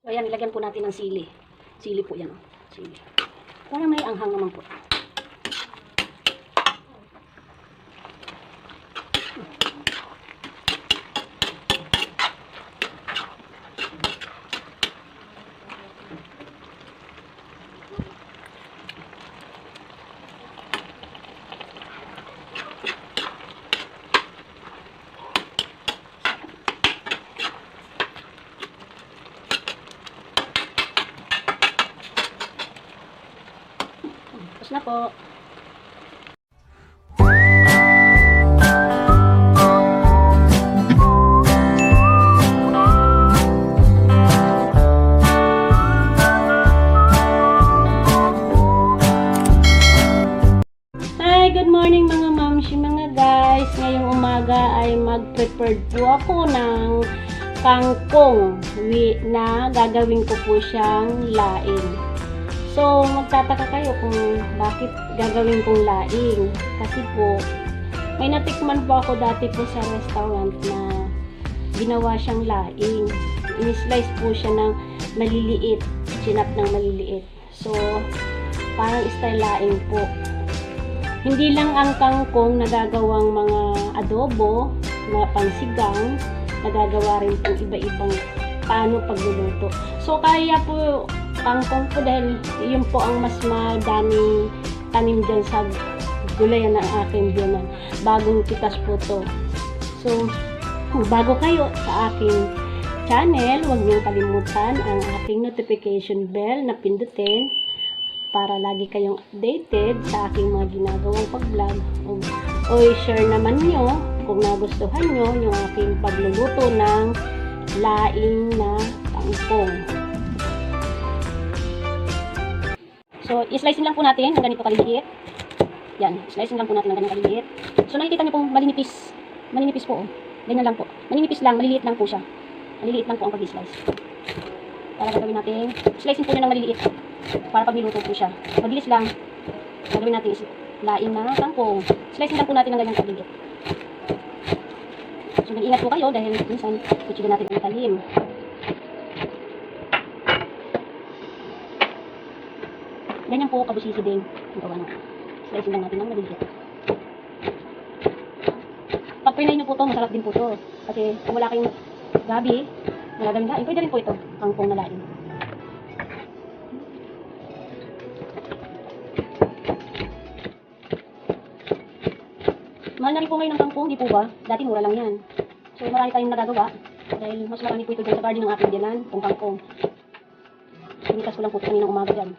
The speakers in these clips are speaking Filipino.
Ayan, nilagyan po natin ng sili. Sili po yan. Sili. Para may anghang naman po. Tapos na po. Hi, good morning mga mamshi, mga guys. Ngayong umaga ay mag-prepared po ako ng kangkong na gagawin ko po siyang laing. So, magtataka kayo kung bakit gagawin kong laing. Kasi po, may natikman po ako dati po sa restaurant na ginawa siyang laing. In-slice po siya ng maliliit. Chinap ng maliliit. So, parang style laing po. Hindi lang ang kangkong nagagawang mga adobo, na pansigang, nagagawa rin po iba-ibang paano pagluluto. So, kaya po kangkong po dahil yun po ang mas madaming tanim dyan sa gulayan ng aking biyanan. Bagong pitas po to. So, kung bago kayo sa aking channel, huwag niyong kalimutan ang aking notification bell na pindutin para lagi kayong updated sa aking mga ginagawang pag-vlog. O i-share naman nyo kung nagustuhan nyo yung aking pagluluto ng laing na kangkong. So, i-slice lang po natin ng ganito kaliliit. Yan, slice lang po natin ng ganito kaliliit. So, nakikita niyo pong malinipis. Malinipis po, oh. Ganyan lang po. Malinipis lang, maliliit lang po siya. Maliliit lang po ang pag-slice. Para gagawin natin, slice po na ng maliliit. Para pag niluto po siya. Mabilis lang. Gagawin natin is laing na kangkong. Slice lang po natin ng ganyan kaliliit. So, mag-ingat po kayo dahil minsan kutsigan natin ang talim. Ganyan po, kabusisi din. Slice lang natin ng maliliit. Pag pinay nyo po ito, masarap din po ito. Kasi kung wala kayong gabi, magagawin laing. Pwede rin po ito, kangkong na laing. Mahal na rin po ngayon ng kangkong, di po ba? Dati mura lang yan. So marami tayong nagagawa. Dahil mas marami po ito dyan sa garden ng aking biyanan, kung kangkong. Pinitas ko lang po ito kaninang umaga dyan.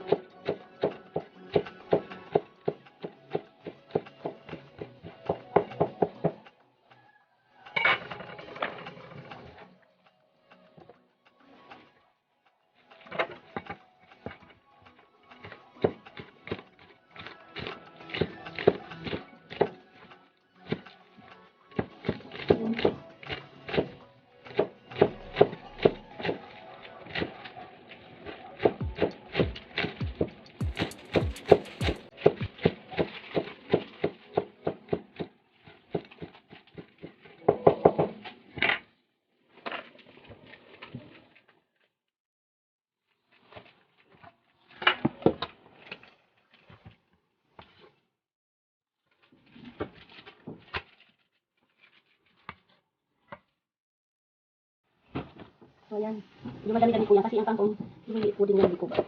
So, ayan. Hindi madami-dami po yan kasi ang kangkong, hindi po din yan, po ba?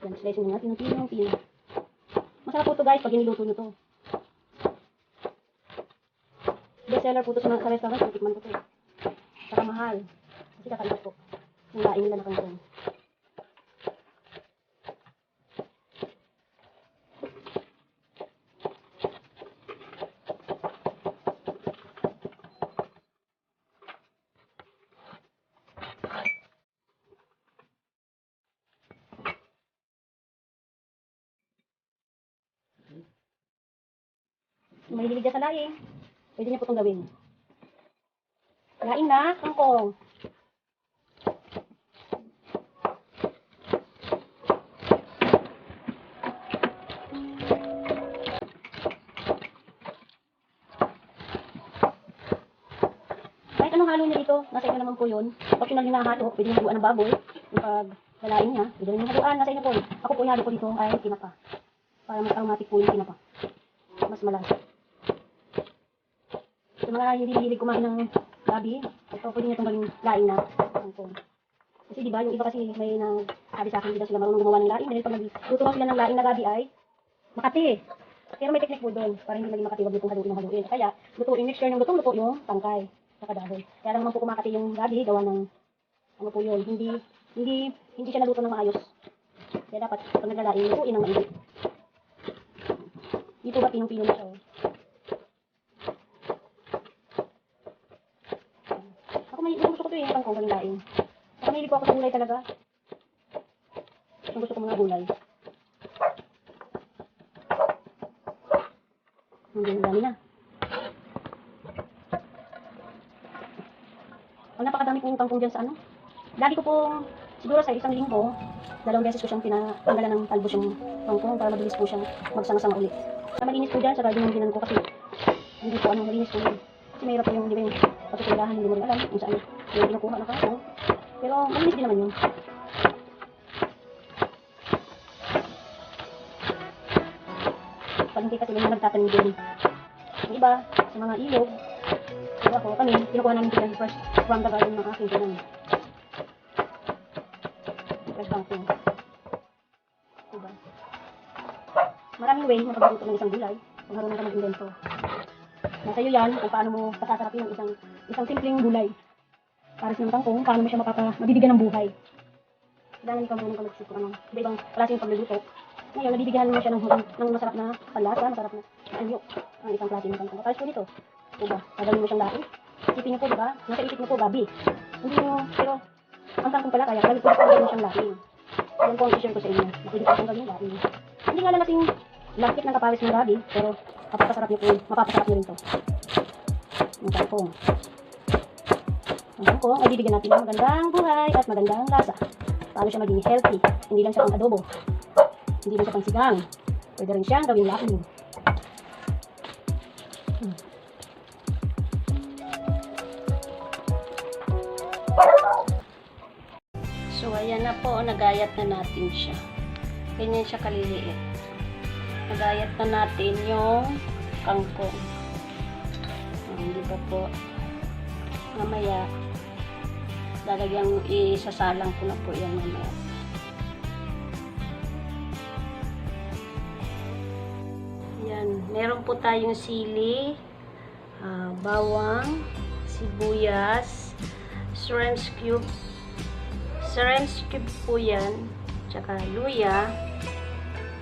Yan, slice na natin ng pinong-pino. Masarap po ito guys, pag iniluto nyo to. Best seller po ito sa restaurant, tikman ko ito. Saka mahal. Kasi kakaiba po. Yung laing nila na kangkong. Mahilig dyan sa laing. Pwede niyo po itong gawin. Laing na kangkong. Kahit anong halo niyo dito, nasa inyo naman po yun. Pag pinag hinahalo, pwede niyo gawa ng baboy. yung paglalain niya, bigyan yung haluan, nasa inyo po. Ako po ihalo ko dito ay tinapa. Para mas aromatic po yung tinapa. Mas malasa. Sa mga hindi mahilig kumain ng gabi, ito pwede nyo itong gawing laing na kangkong. Kasi diba, yung iba kasi may sabi sa akin, hindi daw sila marunong gumawa ng laing. Dahil pag nagluto daw sila ng laing na gabi ay makati. Pero may technique po doon, para hindi maging makati, wag nyo pong haluin. Kaya, lutuin, mixture ng luto yung tangkay. Saka dahon. Kaya lang naman po kumakati yung gabi, gawa ng, ano po yun, hindi siya naluto ng maayos. Kaya dapat, pag naglalaing, lutuin ng maayos. Dito ba, pinong-pino na siya, oh. Gusto ko ito yung kangkong kaming laing. Saka mahilig ko ako sa gulay talaga. Gusto ko mga gulay. Hindi na dami na. Ang napakadami kong kangkong dyan sa ano. Lagi ko pong, siguro sa isang linggo, 2 beses ko siyang pinatanggalan ng talbos yung kangkong para mabilis po siyang magsama-sama ulit. Sa malinis po dyan, sa dinungginan ko kasi hindi po malinis po yun. Kasi mayroon po yung, di ba yung pagkakulahan, hindi mo rin alam kung saan yung kinukuha ng kangkong. Pero malinis din naman yun. Pag hindi kasi yung mga nagtatanim din. Yung iba, sa mga ilog, diba ako, kami, kinukuha namin sila first from the garden ng aking ganun. Fresh kangkong. Diba? Maraming way na pagluto ng isang gulay kung marunong ka mag-invento. Nasa iyo yan kung paano mo pasasarapin ng isang simpleng gulay. Para sa kangkong, paano mo siya mabibigyan ng buhay. Kailangan ikaw marunong ka magsisip ng iba-ibang klaseng pagluluto. Ngayon, nabibigyan mo siya ng masarap na panlasa, masarap na anyo ang isang klase ng kangkong. Tapos po nito, diba? Gagawin mo siyang laing. Isipin niyo po, diba? Nasa isip niyo po, gabi. Hindi niyo, pero ang kangkong pala kaya, pwede po gawin siyang laing. Yan po ang i-share ko sa inyo. Pwede po siyang gawin laing. Hindi nga lang kasing lakit ng kapawis ng gabi, pero mapapasarap niyo po, mapapasarap niyo rin to. Ang kangkong. Ang kangkong ay bibigyan natin ng magandang buhay at magandang lasa. Paano siya maging healthy. Hindi lang siya pang adobo. Hindi lang siya pang sigang. Pwede rin siyang gawing laing. So, ayan na po. Nagayat na natin siya. Ganyan siya kaliliit. Nagayat na natin yung kangkong. Hindi pa po. Mamaya, lalagyan, isasalang ko na po yan mamaya. Yan. Meron po tayong sili, bawang, sibuyas, shrimp cube. Shrimp cube po yan. Tsaka luya.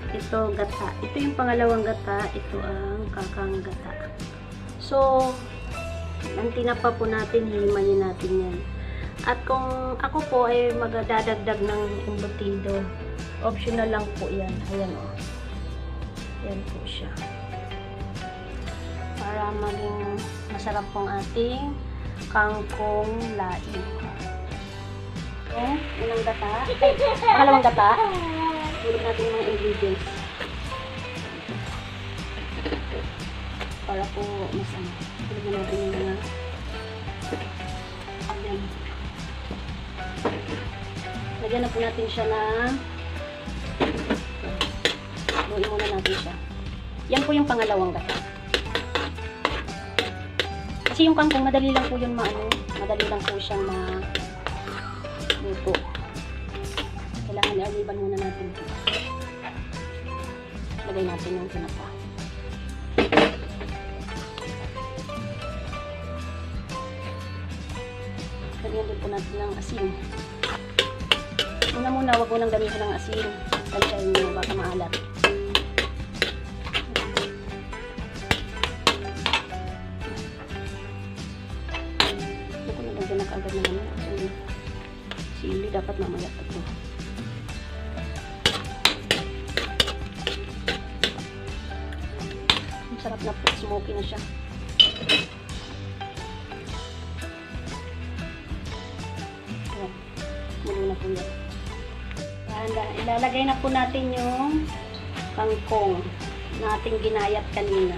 Ito gata. Ito yung pangalawang gata. Ito ang kakang gata. So, ang tinapa po natin, himayin natin yan. At kung ako po ay magdadagdag ng embutido, optional lang po yan. Ayan o. Yan po siya. Para maging masarap pong ating kangkong laing. Unang gata. Pangalawang gata. Tulog natin yung mga ingredients. Para po mas ano. Tulog na natin yung mga ayan. Lagyan na po natin siya na luin muna natin siya. Yan po yung pangalawang gata. Kasi yung kangkong, madali lang po yun madali lang po siyang luto. Kailangan i-aliban muna natin. Lagay natin yung tinapa. Lagyan din po natin ng asin. Muna, wag mo nang gamitin ng asin. Tansyahin nyo, baka maalat. Ito na lagyan na kaagad na naman. Sili dapat mamaya ito. Ang sarap na po, smoky na siya. Ayan, mulo na po yan. Ilalagay na po natin yung kangkong na ating ginayat kanina.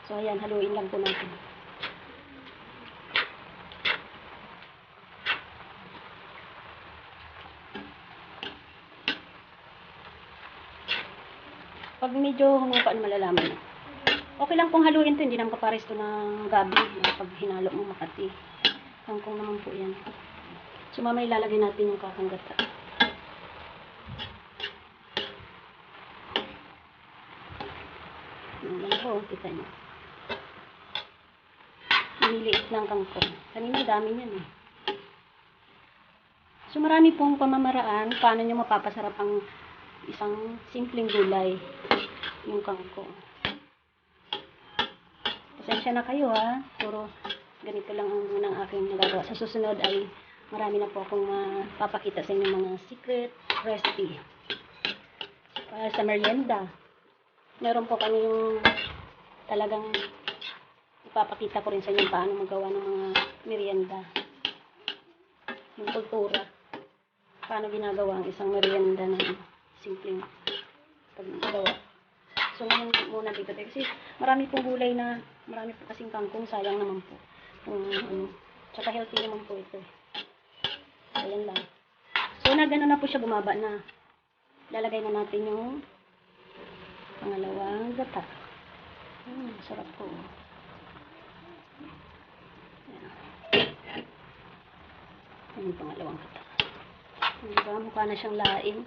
So, ayan, haluin lang po natin. Pag medyo humukaan, malalaman na. Okay lang pong haluin to, hindi naman kapares to ng gabi. Pag hinalo mo Makati. Kangkong naman po yan. So, mamaya ilalagay natin yung kakanggata. Ano lang po, kita nyo. Niliit lang kangkong. Kanina dami niyan eh. So, marami pong pamamaraan paano nyo mapapasarap ang isang simpleng gulay. Yung kangkong. Pasensya na kayo ha. Puro ganito lang ang munang aking nagagawa. Sa susunod ay marami na po akong mapapakita sa inyo mga secret recipe. Para sa merienda. Meron po kami yung talagang ipapakita ko rin sa inyo paano magawa ng mga merienda. Yung kultura. Paano ginagawa ang isang merienda ng simpleng paggawa. So, ngayon muna dito. Kasi marami pong gulay na, marami po kasing kangkong, sayang naman po. Tsaka healthy naman po ito. Ayan lang. So, gano'n na po siya, bumaba na. Lalagay na natin yung pangalawang gata. Sarap po. Ayan. Ayan yung pangalawang gata. Diba? Mukha na siyang laing.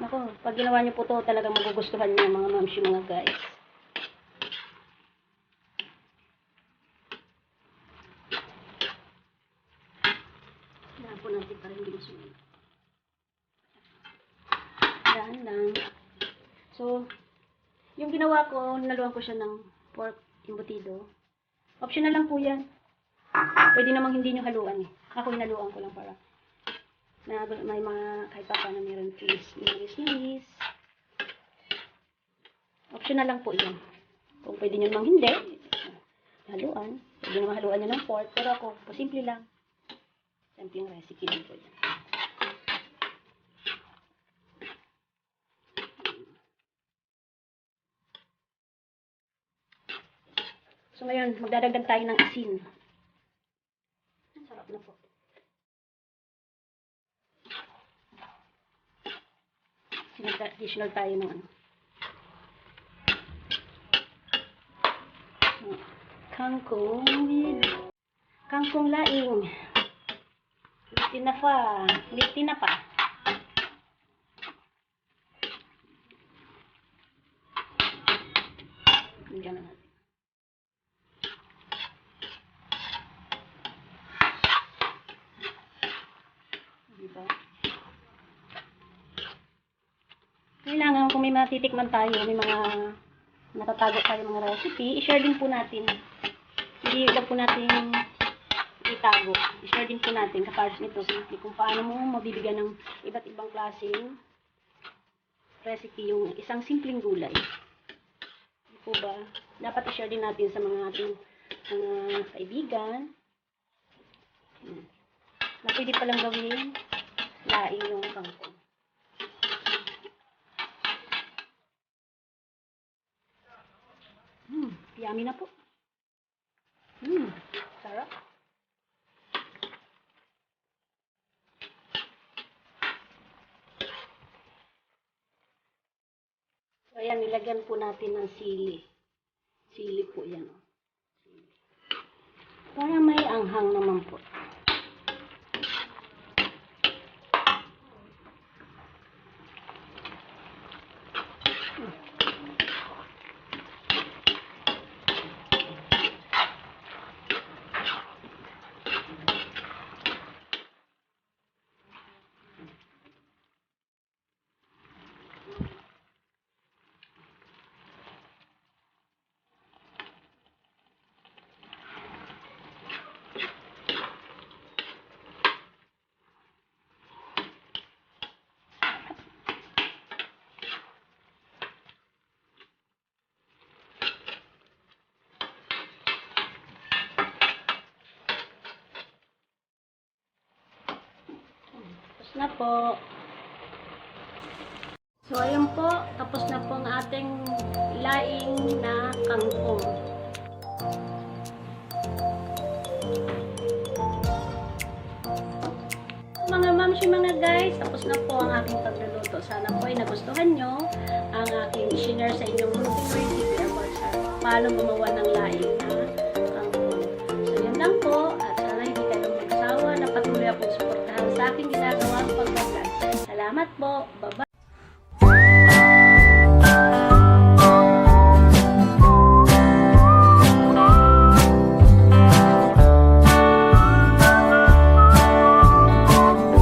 Nako, pag ginawa niyo po to, talagang magugustuhan niyo mga mamshi, mga guys. Kailangan po natin para hindi masunod. Yan lang. So, yung ginawa ko, naluan ko siya ng pork embutido. Optional lang po yan. Pwede namang hindi nyo haluan eh. Ako hinaluan ko lang para na may mga kahit pa paano meron cheese. Optional lang po yan. Kung pwede nyo namang hindi, haluan. Pwede namang haluan nyo ng pork. Pero ako, simple lang. Simple yung recipe din po yan. So ngayon, magdadagdag tayo ng asin. Ang sarap na po. Additional tayo ng kangkong with kangkong laing. Litin na pa. Diyan na natin. Diba? Kailangan kung may matitikman tayo, may mga natatago tayo mga recipe, i-share din po natin. Hindi lang po natin itago. I-share din po natin kapares nito kung paano mo mabibigyan ng iba't ibang klaseng recipe yung isang simpleng gulay. Hindi po ba? Dapat i-share din natin sa mga ating kaibigan. Na pwede palang gawin laing yung kangkong. Yummy na po. Sarap. So, ayan, nilagyan po natin ng sili. Sili po yan. Para may anghang naman po. Tapos na po. So, ayun po. Tapos na po ang ating laing na kangkong. Mga mamshi, mga guys, tapos na po ang aking pagluluto. Sana po ay nagustuhan nyo ang aking i-share sa inyong munting recipe about sa paano gumawa ng laing na kangkong. So, yun lang po. At sana hindi kayo magsawa na patuloy akong suportahan sa aking ginagawang pag-vlog. Salamat po. Bye-bye.